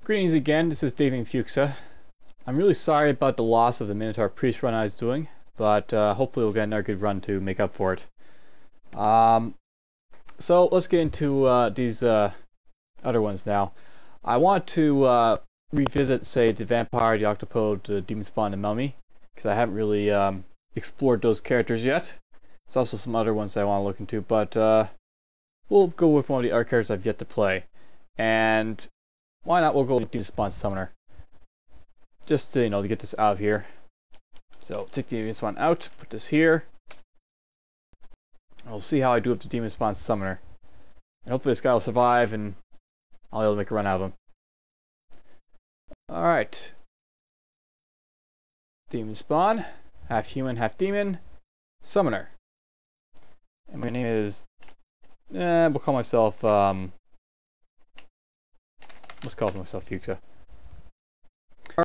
Greetings again, this is David Fuchsa. I'm really sorry about the loss of the Minotaur Priest run I was doing, but hopefully we'll get another good run to make up for it. So let's get into these other ones now. I want to revisit, say, the Vampire, the Octopode, the Demonspawn, the Mummy, because I haven't really explored those characters yet. There's also some other ones that I want to look into, but we'll go with one of the other characters I've yet to play. And why not, we'll go with Demonspawn Summoner. Just to, to get this out of here. So take the Demonspawn out, put this here. And we'll see how I do with the Demonspawn Summoner. And hopefully this guy will survive and I'll be able to make a run out of him. Alright. Demonspawn, half human, half demon, Summoner. And my name is, we'll call myself, let's call myself Fuchsa.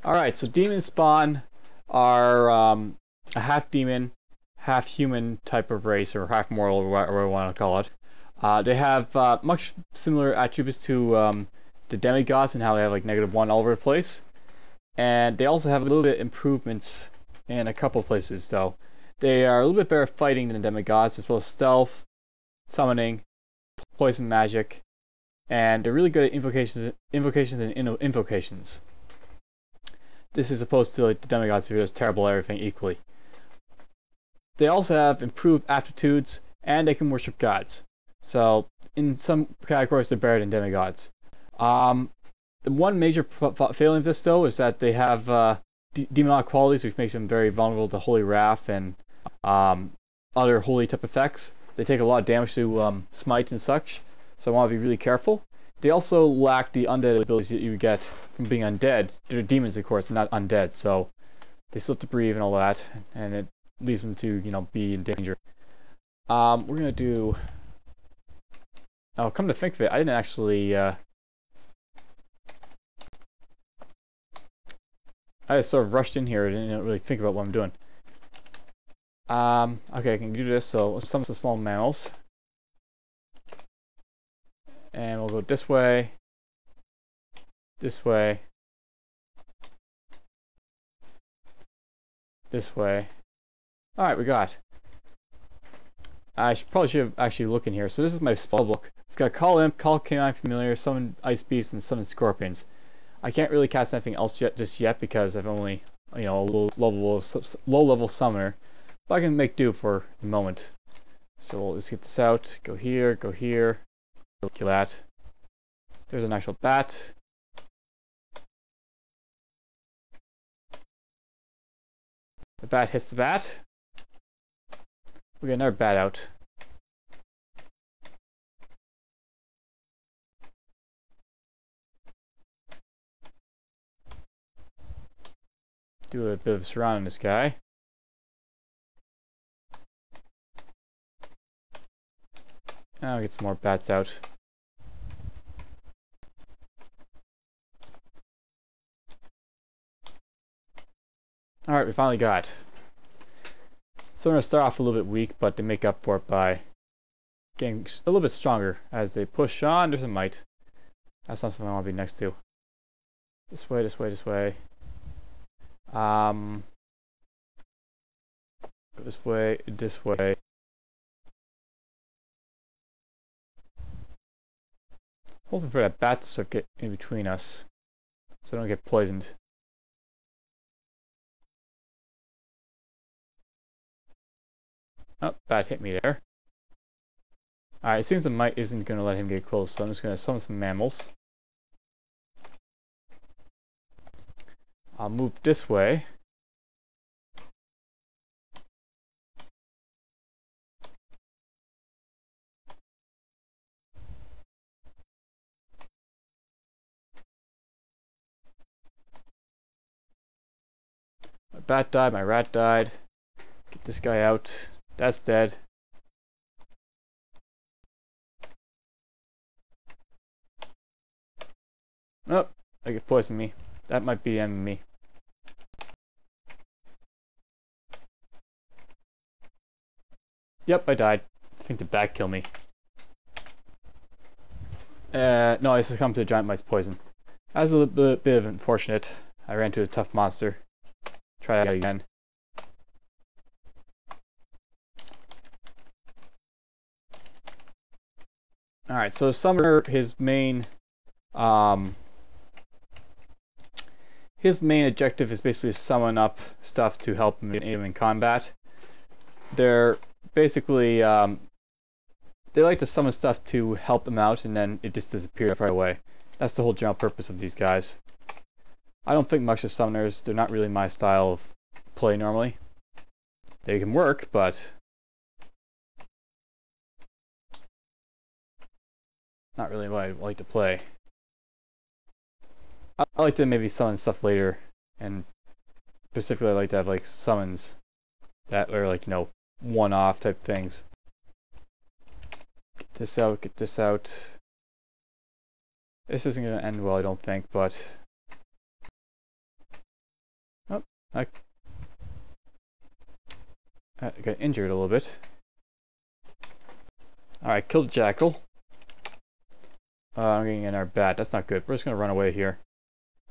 Alright, so Demonspawn are a half demon, half human type of race, or half mortal, or whatever I want to call it. They have much similar attributes to the demigods and how they have like -1 all over the place. And they also have a little bit improvements in a couple places though. They are a little bit better at fighting than the demigods, as well as stealth, summoning, poison magic, and they're really good at invocations and invocations. This is opposed to like the demigods who are just terrible at everything equally. They also have improved aptitudes, and they can worship gods. So in some categories they're better than demigods. The one major failing of this though is that they have demonic qualities, which makes them very vulnerable to holy wrath and other holy type effects. They take a lot of damage to smite and such, so I want to be really careful. They also lack the undead abilities that you get from being undead. They're demons, of course, not undead, so they still have to breathe and all that, and it leaves them to, be in danger. We're gonna do. Oh, come to think of it, I didn't actually. I just sort of rushed in here and didn't really think about what I'm doing. Okay, I can do this. So let's summon some small mammals. And we'll go this way, this way, this way. Alright, we got. I probably should have actually looked in here. So this is my spell book. I've got Call Imp, Call Canine Familiar, Summon Ice Beasts, and Summon Scorpions. I can't really cast anything else just yet because I've only, a low level summoner. But I can make do for the moment. So let's get this out. Go here, go here. Kill that. There's an actual bat. The bat hits the bat. We get another bat out. Do a bit of surround on this guy. Now get some more bats out. Alright, we finally got. So I'm going to start off a little bit weak, but they make up for it by getting a little bit stronger as they push on. There's a mite. That's not something I want to be next to. This way, this way, this way. Go this way, this way. Hoping for that bat to sort of get in between us, so I don't get poisoned. Oh, bat hit me there. Alright, it seems the mite isn't going to let him get close, so I'm just going to summon some mammals. I'll move this way. My bat died, my rat died. Get this guy out. That's dead. Oh, they could poison me. That might be me. Yep, I died. I think the bat killed me. No, I succumbed to the giant mite's poison. That was a little bit of unfortunate. I ran into a tough monster. Try that again. Alright, so Summoner, his main objective is basically to summon up stuff to help him in combat. They're basically, they like to summon stuff to help them out, and then it just disappears right away. That's the whole general purpose of these guys. I don't think much of summoners. They're not really my style of play normally. They can work, but not really what I like to play. I like to maybe summon stuff later, and specifically I like to have like summons that are like, you know, one-off type things. Get this out, get this out. This isn't going to end well, I don't think, but... Oh, I got injured a little bit. Alright, killed the jackal. I'm getting in our bat. That's not good. We're just going to run away here.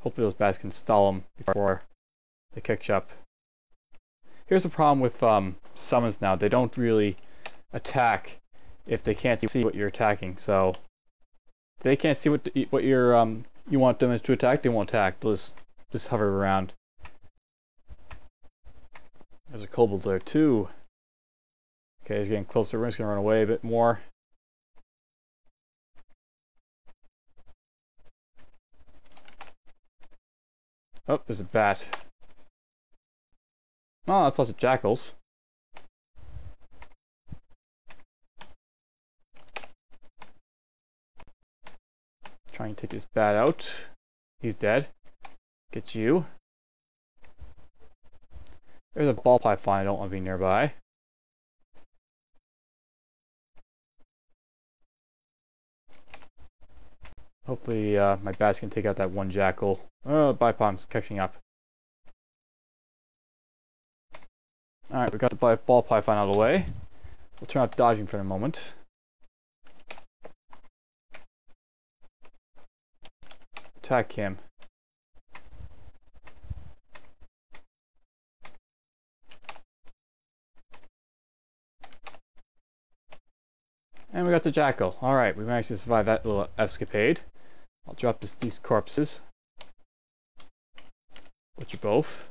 Hopefully those bats can stall them before they catch up. Here's the problem with summons now. They don't really attack if they can't see what you're attacking. So if they can't see what you're you want them to attack, they won't attack. They'll just hover around. There's a kobold there too. Okay, he's getting closer. We're just gonna run away a bit more. Oh, there's a bat. Oh, that's lots of jackals. Try and take this bat out. He's dead. Get you. There's a ball python I don't want to be nearby. Hopefully my bats can take out that one jackal. Oh, Bipom's catching up. Alright, we got the ball python out of the way. We'll turn off dodging for a moment. Attack him. And we got the jackal. Alright, we managed to survive that little escapade. I'll drop these corpses. Butcher both.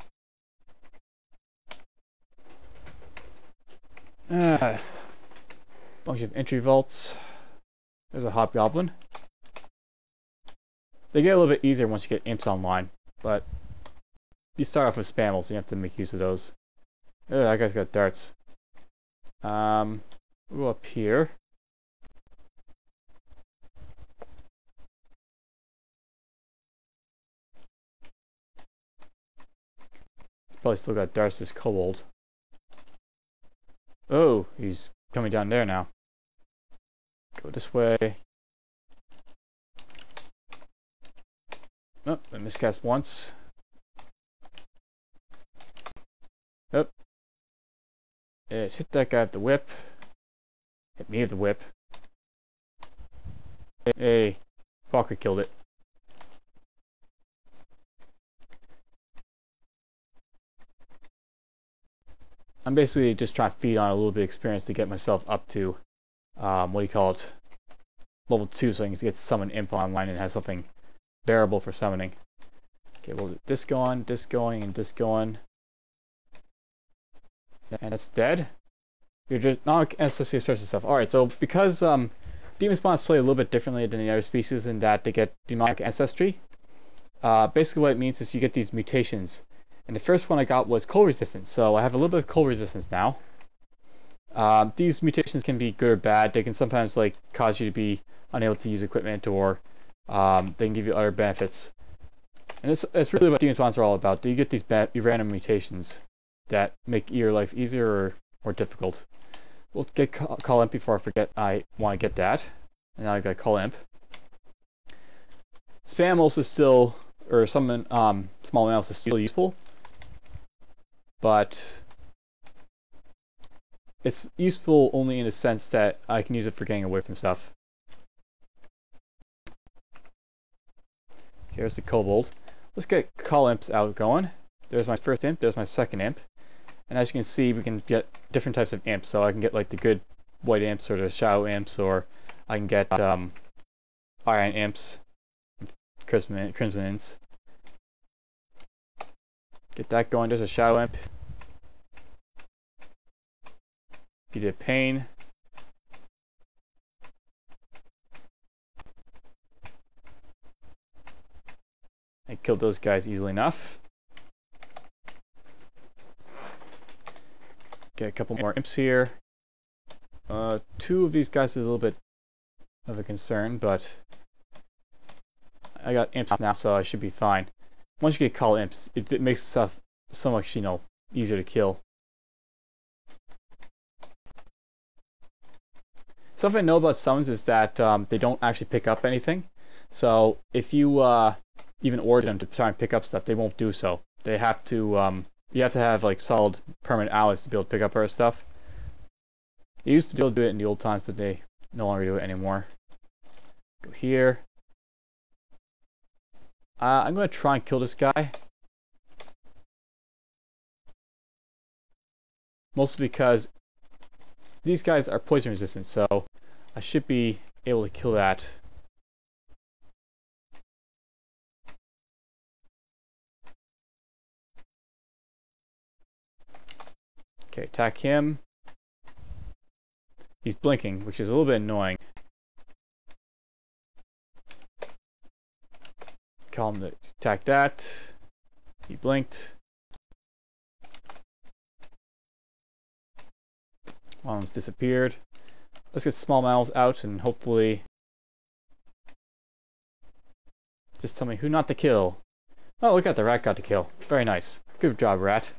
Bunch of entry vaults. There's a hobgoblin. They get a little bit easier once you get imps online, but you start off with spammels, so you have to make use of those. Oh, that guy's got darts. We'll go up here. He's probably still got darts, this kobold. Oh, he's coming down there now. Go this way. Oh, I miscast once. Oh. It hit that guy with the whip. Hit me with the whip. Hey, Walker killed it. I'm basically just trying to feed on a little bit of experience to get myself up to, what do you call it, level 2, so I can get summon imp online and have something bearable for summoning. Okay, we'll get this going, and this going. And it's dead. You're just not necessarily source of stuff. Alright, so because demon spawns play a little bit differently than the other species in that they get demonic ancestry, basically what it means is you get these mutations. And the first one I got was cold resistance, so I have a little bit of cold resistance now. These mutations can be good or bad. They can sometimes like cause you to be unable to use equipment, or they can give you other benefits. And it's really what demon spawns are all about. Do you get these random mutations that make your life easier or more difficult? We'll get call imp before I forget I want to get that. And now I got call imp. Spam also still, or summon small amounts is still useful. But it's useful only in the sense that I can use it for getting away from stuff. Here's the kobold. Let's get call imps out going. There's my first imp, there's my second imp. And as you can see, we can get different types of imps. So I can get like the good white imps or the shadow imps, or I can get iron imps, crimson imps. Get that going. There's a shadow imp. You did pain. I killed those guys easily enough. Get a couple more imps here. Two of these guys is a little bit of a concern, but I got imps now, so I should be fine. Once you get call imps, it makes stuff so much, you know, easier to kill. Something I know about summons is that they don't actually pick up anything. So if you even order them to try and pick up stuff, they won't do so. They have to, you have to have like solid permanent allies to be able to pick up our stuff. They used to be able to do it in the old times, but they no longer do it anymore. Go here. I'm going to try and kill this guy. Mostly because these guys are poison resistant, so I should be able to kill that. Okay, attack him. He's blinking, which is a little bit annoying. Call him to attack that. He blinked. One of them's disappeared. Let's get small mammals out and hopefully just tell me who not to kill. Oh, look at the rat got to kill. Very nice. Good job, rat.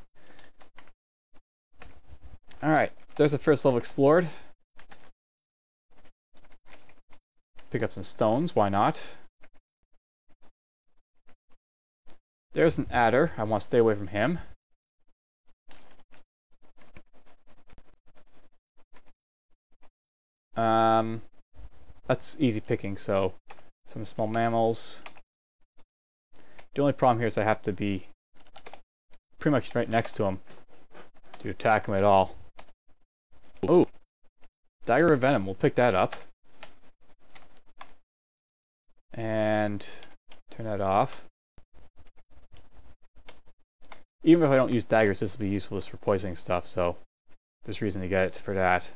Alright, there's the first level explored. Pick up some stones, why not? There's an adder. I want to stay away from him. That's easy picking, so some small mammals. The only problem here is I have to be pretty much right next to him to attack him at all. Oh, Dagger of Venom. We'll pick that up. And turn that off. Even if I don't use daggers, this will be useful for poisoning stuff, so there's reason to get it for that.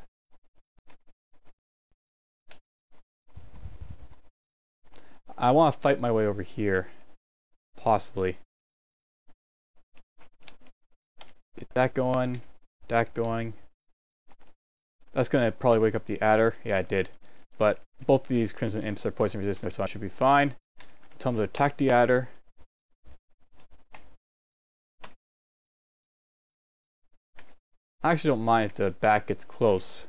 I want to fight my way over here. Possibly. Get that going. That going. That's going to probably wake up the adder. Yeah, it did. But both of these crimson imps are poison resistant, so I should be fine. Tell them to attack the adder. I actually don't mind if the bat gets close.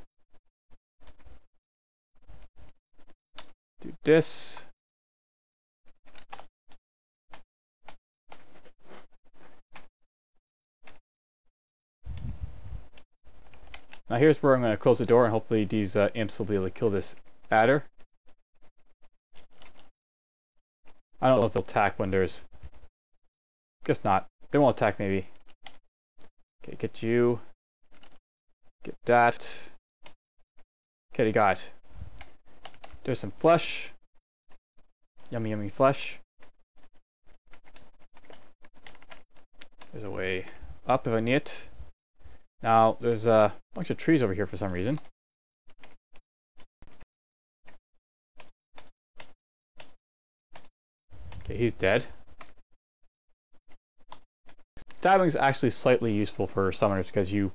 Do this. Now here's where I'm going to close the door and hopefully these imps will be able to kill this adder. I don't know if they'll attack when there's... Guess not. They won't attack maybe. Okay, get you. Get that. Okay, they got it. There's some flesh. Yummy, yummy flesh. There's a way up if I need it. Now, there's a bunch of trees over here for some reason. Okay, he's dead. Stabbing is actually slightly useful for summoners because you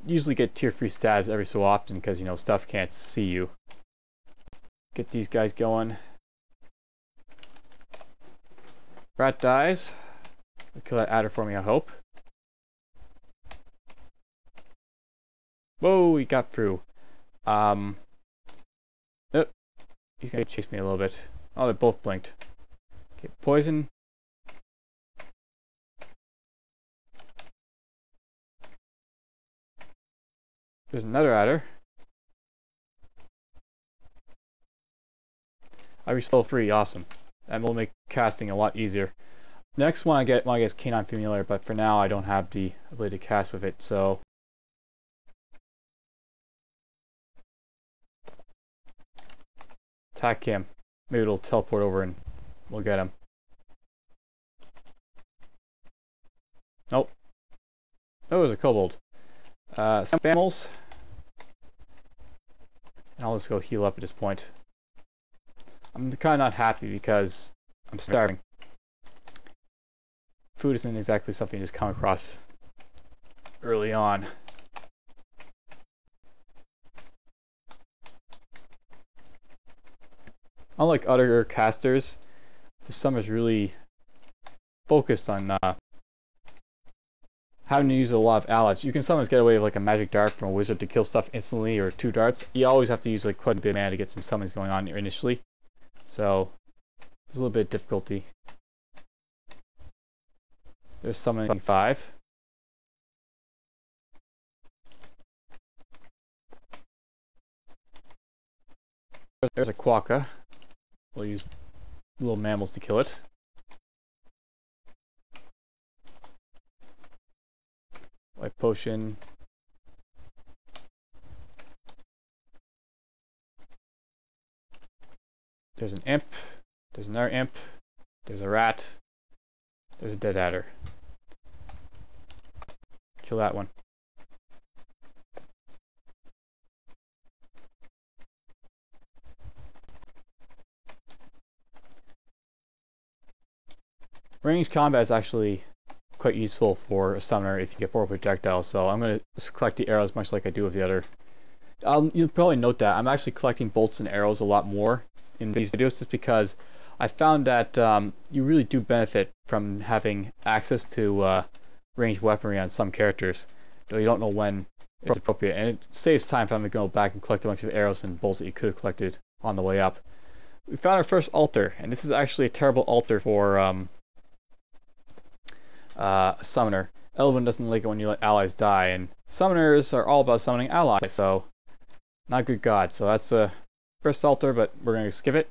usually get tier 3 stabs every so often because, you know, stuff can't see you. Get these guys going. Rat dies. Kill that adder for me, I hope. Whoa, he got through. Oh, he's gonna chase me a little bit. Oh, they both blinked. Okay, poison. There's another adder. I was still free, awesome. and will make casting a lot easier. Next one I get, well, I guess Canine Familiar, but for now I don't have the ability to cast with it, so attack him. Maybe it'll teleport over and we'll get him. Nope. Oh, it was a kobold. Some animals. And I'll just go heal up at this point. I'm kind of not happy because I'm starving. Food isn't exactly something you just come across early on. Unlike other casters, the summer's really focused on having to use a lot of allies. You can sometimes get away with like a magic dart from a wizard to kill stuff instantly, or 2 darts. You always have to use like quite a bit of mana to get some summons going on initially. So there's a little bit of difficulty. There's summoning 5. There's a quokka. We'll use little mammals to kill it. White potion. There's an imp. There's another imp. There's a rat. There's a dead adder. Kill that one. Ranged combat is actually quite useful for a summoner if you get 4 projectiles, so I'm going to collect the arrows much like I do with the other. You'll probably note that I'm actually collecting bolts and arrows a lot more in these videos just because I found that you really do benefit from having access to ranged weaponry on some characters, though you don't know when it's appropriate, and it saves time for them to go back and collect a bunch of arrows and bolts that you could have collected on the way up. We found our first altar, and this is actually a terrible altar for a summoner. Elven doesn't like it when you let allies die, and summoners are all about summoning allies, so not a good god. So that's the first altar, but we're going to skip it.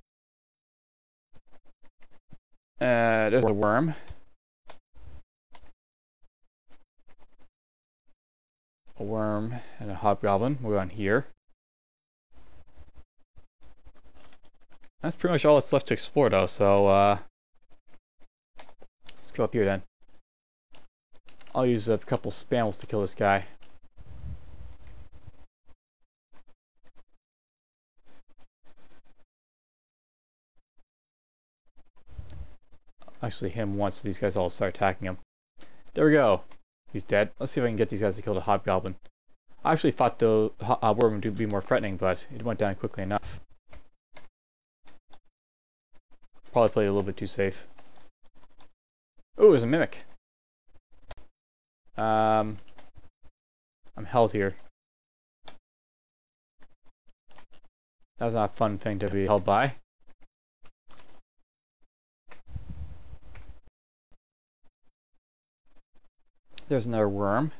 There's a worm. A worm and a hobgoblin. We'll go on here. That's pretty much all that's left to explore though, so let's go up here then. I'll use a couple spammels to kill this guy. Actually hit him once so these guys all start attacking him. There we go. He's dead. Let's see if I can get these guys to kill the hobgoblin. I actually thought the worm would be more threatening, but it went down quickly enough. Probably played a little bit too safe. Oh, there's a mimic. I'm held here. That was not a fun thing to be held by. There's another worm.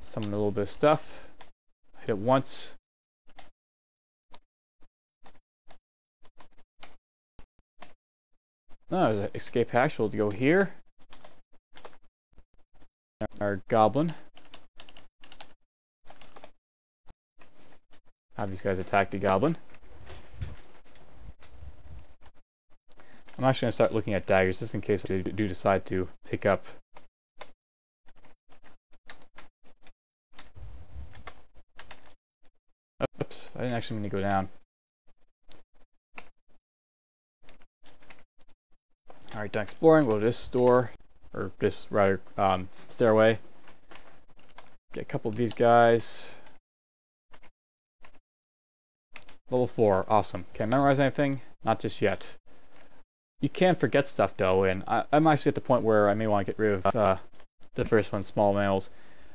Summon a little bit of stuff. Hit it once. Oh, there's an escape hatch. We'll go here. Our goblin. Have these guys attack the goblin. I'm actually going to start looking at daggers just in case I do decide to pick up. Oops, I didn't actually mean to go down. Alright, done exploring. We'll go to this store, or this rather stairway. Get a couple of these guys. Level 4, awesome. Can I memorize anything? Not just yet. You can forget stuff though, and I'm actually at the point where I may want to get rid of the first one, small males.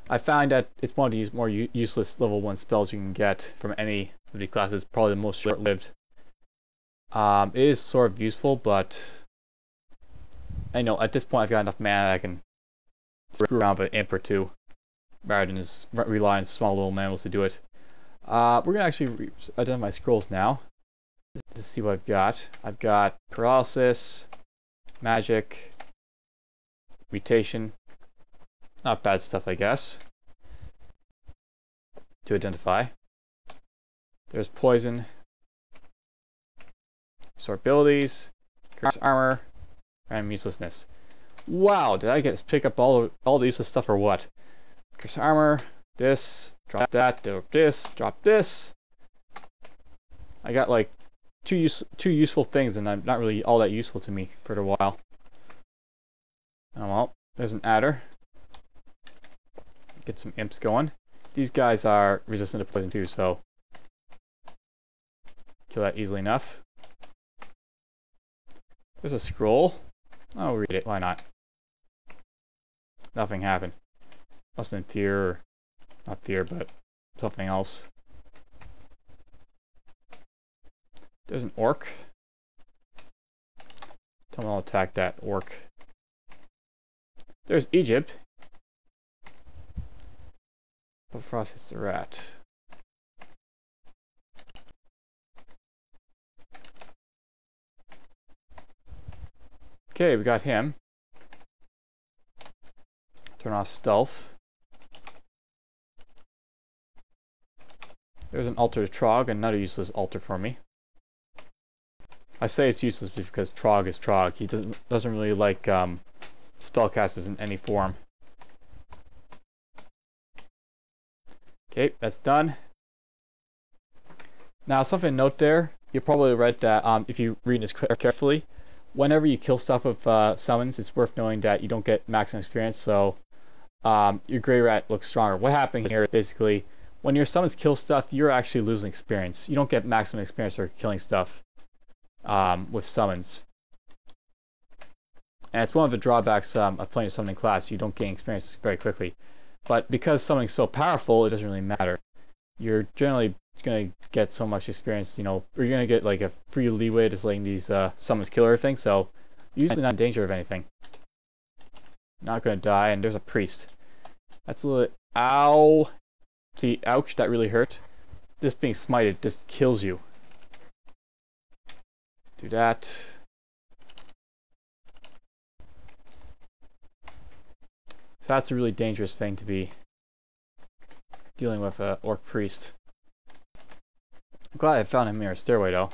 I found that it's one of the more useless level 1 spells you can get from any of the classes, probably the most short-lived. It is sort of useful, but I know at this point I've got enough mana that I can screw around with an imp or 2, rather than just rely on small little mammals to do it. We're going to actually identify scrolls now. Let's see what I've got. I've got paralysis, magic, mutation. Not bad stuff, I guess, to identify. There's poison, sort abilities, curse armor, and uselessness. Wow, did I get pick up all the useless stuff or what? Curse armor, this, drop that, drop this. I got like two useful things, and I'm not really all that useful to me for a while. Oh well, there's an adder. Get some imps going. These guys are resistant to poison too, so kill that easily enough. There's a scroll. I'll read it. Why not? Nothing happened. Must have been fear, or not fear, but something else. There's an orc. Tell me I'll attack that orc. There's Egypt. But Frost hits the rat. Okay, we got him. Turn off stealth. There's an altar to Trog, another useless altar for me. I say it's useless because Trog is Trog. He doesn't really like spellcasters in any form. Okay, that's done. Now, something to note there. You probably read that if you read this carefully, whenever you kill stuff with summons, it's worth knowing that you don't get maximum experience, so your Grey Rat looks stronger. What happened here is basically, when your summons kill stuff, you're actually losing experience. You don't get maximum experience for killing stuff with summons. And it's one of the drawbacks of playing a summoning class. You don't gain experience very quickly. But because summoning's so powerful, it doesn't really matter. You're generally going to get so much experience, you know, or you're going to get like a free leeway just letting these summons kill everything, so you're usually not in danger of anything. Not going to die, and there's a priest. That's a little... Ow! See, ouch, that really hurt. This being smited just kills you. Do that. So that's a really dangerous thing to be dealing with an orc priest. I'm glad I found him near a stairway though.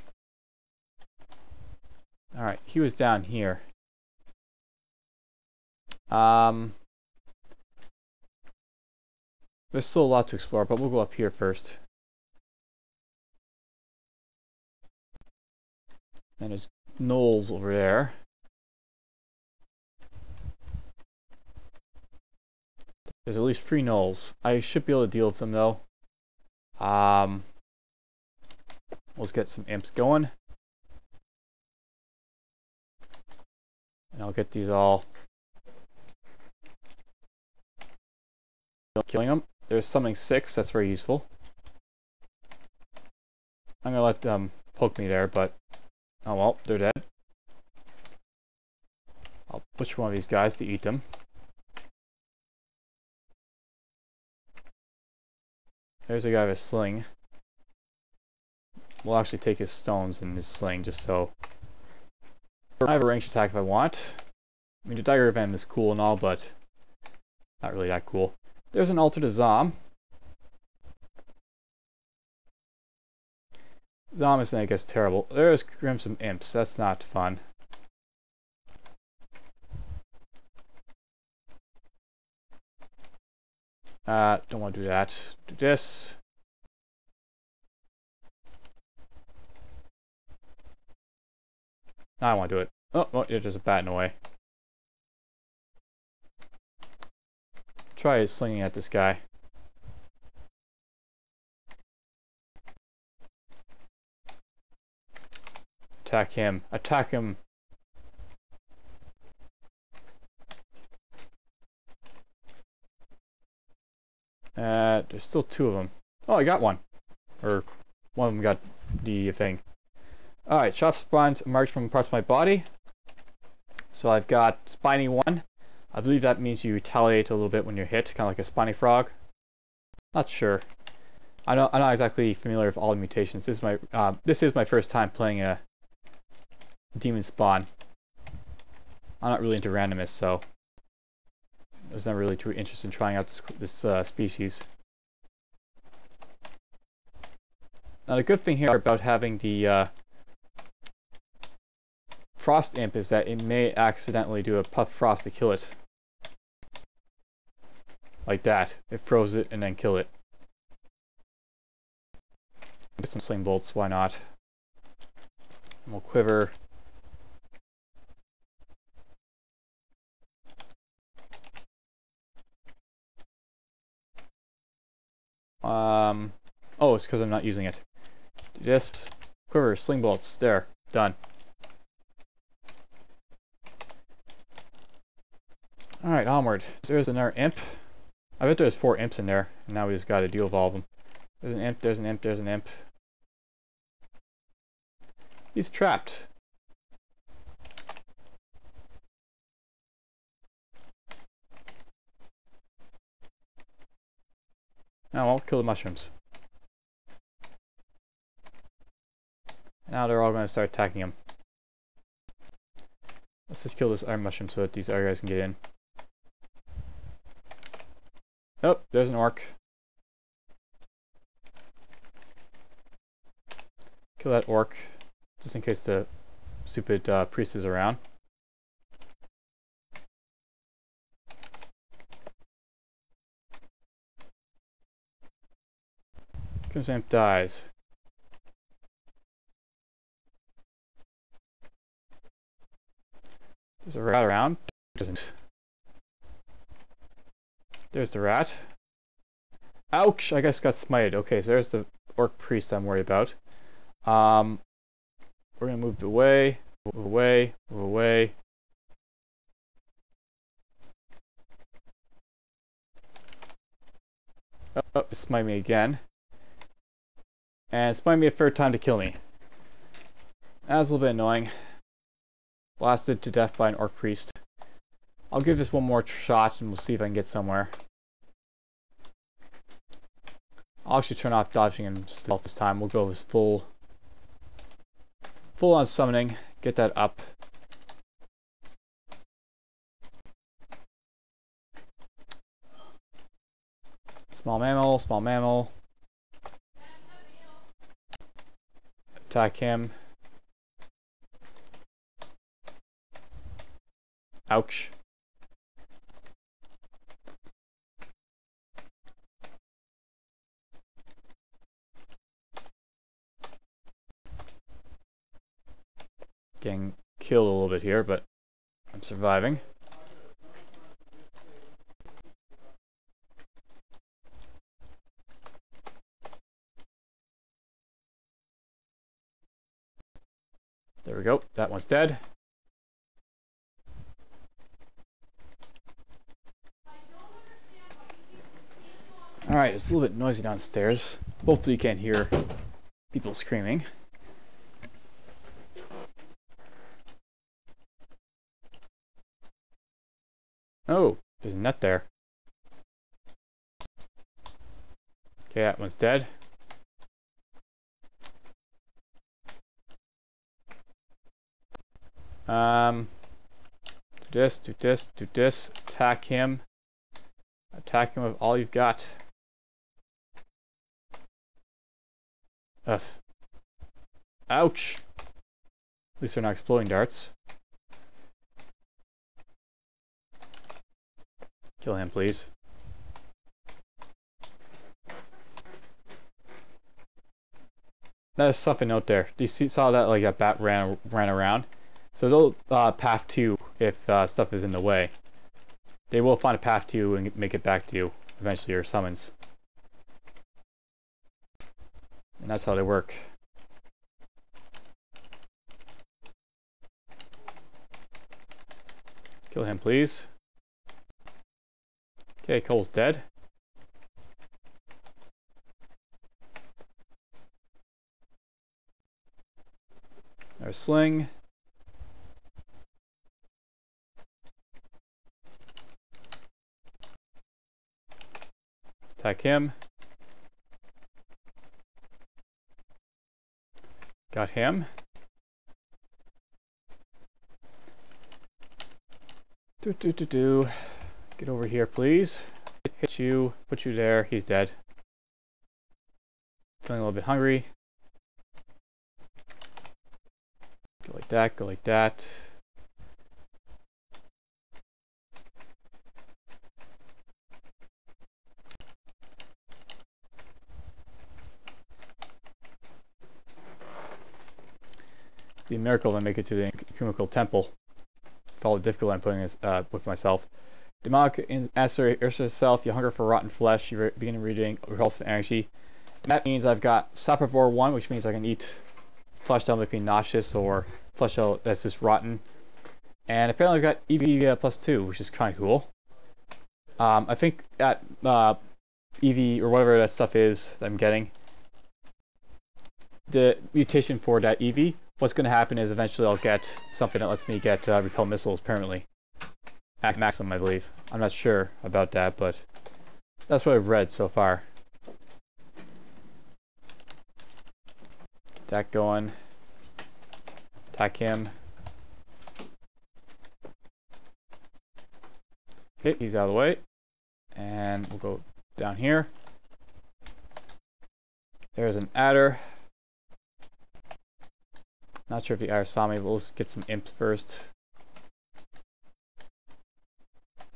Alright, he was down here. There's still a lot to explore, but we'll go up here first. And there's gnolls over there. There's at least 3 gnolls. I should be able to deal with them though. Let's get some imps going. And I'll get these all. Killing them. There's something 6, that's very useful. I'm gonna let them poke me there, but oh well, they're dead. I'll butcher one of these guys to eat them. There's a guy with a sling. We'll actually take his stones and his sling just so. I have a ranged attack if I want. I mean, the dagger event is cool and all, but not really that cool. There's an altar to Zom. Zom isn't, I guess, terrible. There's Crimson Imps. That's not fun. Don't want to do that. Do this. Now I want to do it. Oh, well, there's just a bat in the way. Try slinging at this guy. Attack him. Attack him. There's still 2 of them. Oh, I got one. Or one of them got the thing. Alright, sharp spines emerge from parts of my body. So I've got spiny 1. I believe that means you retaliate a little bit when you're hit, kind of like a spiny frog. Not sure. I'm not exactly familiar with all the mutations. This is my first time playing a demon spawn. I'm not really into randomness, so I was never really too interested in trying out this species. Now the good thing here about having the Frost Imp is that it may accidentally do a Puff Frost to kill it. Like that. It froze it and then kill it. Get some sling bolts, why not? And we'll quiver. Oh, it's because I'm not using it. Do this. Quiver, sling bolts. There. Done. Alright, onward. So there's another imp. I bet there's 4 imps in there, and now we just gotta deal with all of them. There's an imp, there's an imp, there's an imp. He's trapped. Now I'll kill the mushrooms. Now they're all gonna start attacking him. Let's just kill this iron mushroom so that these other guys can get in. Oh, there's an orc. Kill that orc, just in case the stupid priest is around. Crimson Imp dies. There's a rat around. Doesn't. There's the rat. Ouch! I guess got smited. Okay, so there's the orc priest I'm worried about. We're gonna move away, move away, move away. Oh, it smited me again. And it smited me a third time to kill me. That was a little bit annoying. Blasted to death by an orc priest. I'll give this one more shot and we'll see if I can get somewhere. I'll actually turn off dodging and stealth this time. We'll go with full on summoning. Get that up. Small mammal, small mammal. Attack him. Ouch. Getting killed a little bit here, but I'm surviving. There we go. That one's dead. Alright, it's a little bit noisy downstairs. Hopefully you can't hear people screaming. Oh, there's a net there. Okay, that one's dead. Do this, do this, do this. Attack him. Attack him with all you've got. Ugh. Ouch! At least they're not exploding darts. Kill him, please. There's something out there. Do you saw that like a bat ran around? So they'll path to you if stuff is in the way. They will find a path to you and make it back to you eventually, your summons. And that's how they work. Kill him, please. Okay, Cole's dead. There's Sling. Attack him. Got him. Get over here, please. Hit you. Put you there. He's dead. Feeling a little bit hungry. Go like that. Go like that. Be a miracle to make it to the Chemical Temple. For all the difficulty I'm putting this, with myself. Demonic answer yourself. You hunger for rotten flesh. You begin reading repulsive energy. And that means I've got Saprovore 1, which means I can eat flesh that might be nauseous or flesh that's just rotten. And apparently I've got EV plus 2, which is kind of cool. I think at EV or whatever that stuff is that I'm getting, the mutation for that EV, what's going to happen is eventually I'll get something that lets me get repel missiles permanently. At maximum, I believe. I'm not sure about that, but that's what I've read so far. Attack going. Attack him. Okay, he's out of the way. And we'll go down here. There's an adder. Not sure if the adder saw me, but we'll just get some imps first.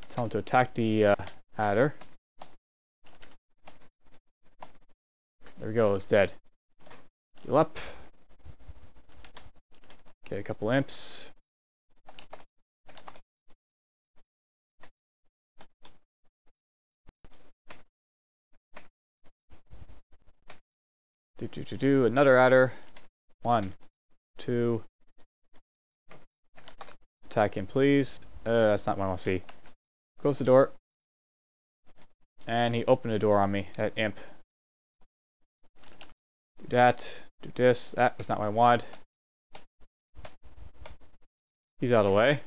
Tell him to attack the adder. There we go, it's dead. Heal up. Get a couple imps. Another adder. 1, 2. Attack him, please. That's not what I want to see. Close the door. And he opened the door on me, that imp. Do that. Do this. That was not what I wanted. He's out of the way.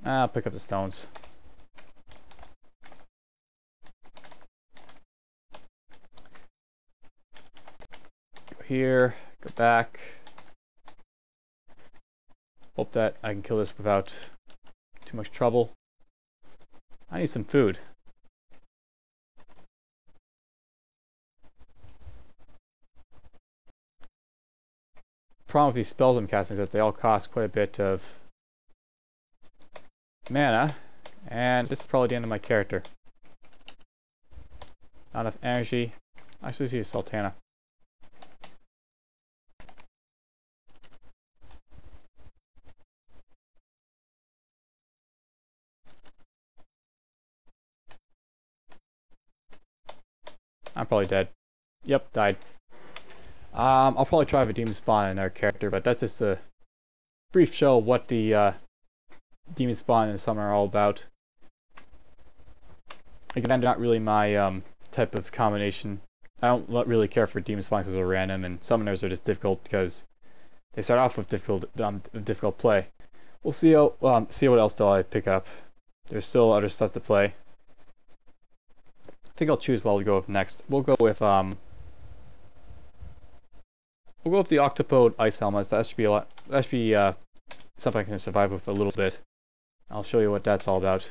I'll pick up the stones. Go here. Go back. Hope that I can kill this without too much trouble. I need some food. Problem with these spells I'm casting is that they all cost quite a bit of mana, and this is probably the end of my character. Not enough energy. I actually see a Sultana. I'm probably dead. Yep, died. I'll probably try with Demonspawn in our character, but that's just a brief show of what the Demonspawn and the Summoner are all about. Again, not really my type of combination. I don't really care for Demonspawn because they're random, and Summoners are just difficult because they start off with difficult play. We'll see see what else though I pick up. There's still other stuff to play. I think I'll choose what we'll go with next. We'll go with the Octopode Ice Helmets. That should be a lot. That should be something I can survive with a little bit. I'll show you what that's all about.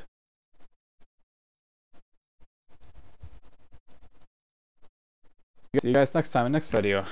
See you guys next time in the next video.